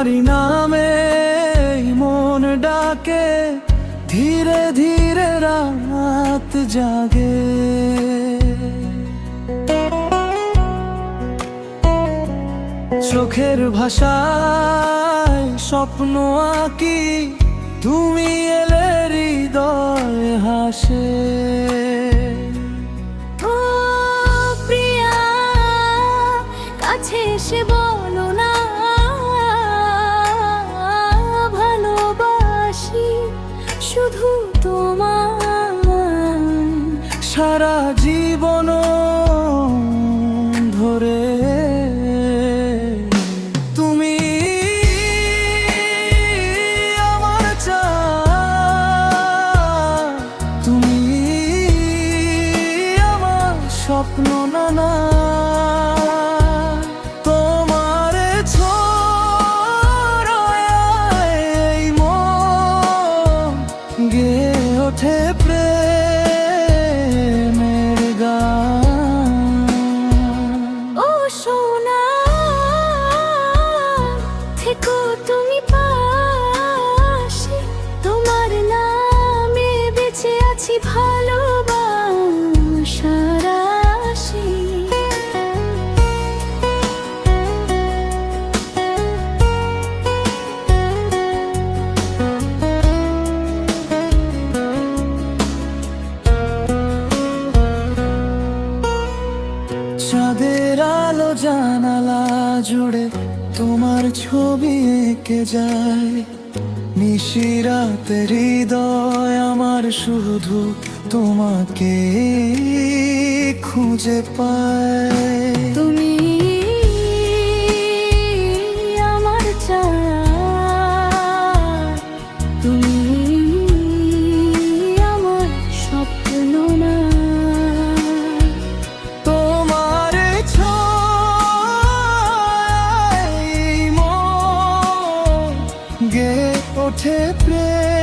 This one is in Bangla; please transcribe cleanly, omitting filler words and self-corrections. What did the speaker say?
তোমারই নামে মন ডাকে, ধীরে ধীরে রাত জাগে। চোখের ভাষায় স্বপ্ন আঁকি, তুমি এলে হৃদয় হাসে। ও প্রিয়া, কাছে এসে বলো না ভালোবাসি শুধু তোমায়। সারা জীবন ধরে তুমি আমার চাও, তুমি আমার স্বপ্ন নানা। তোমারে ছড়ায় এই মন, গেয়ে ওঠে প্রেমের গান। ও সোনা, থেকো তুমি পাশে, তোমার নামে বেঁচে আছি ভালোবাসার আশি। চাঁদের আলো জানালা জুড়ে তোমার ছবি এঁকে যায়। নিশিরাতে হৃদয় আমার শুধু তোমাকে খুঁজে পায়। তুমি আমার চাঁদ, তুমি আমার স্বপ্ন না। তোমারে ছড়ায় মন, গেয়ে ওঠে প্রেম।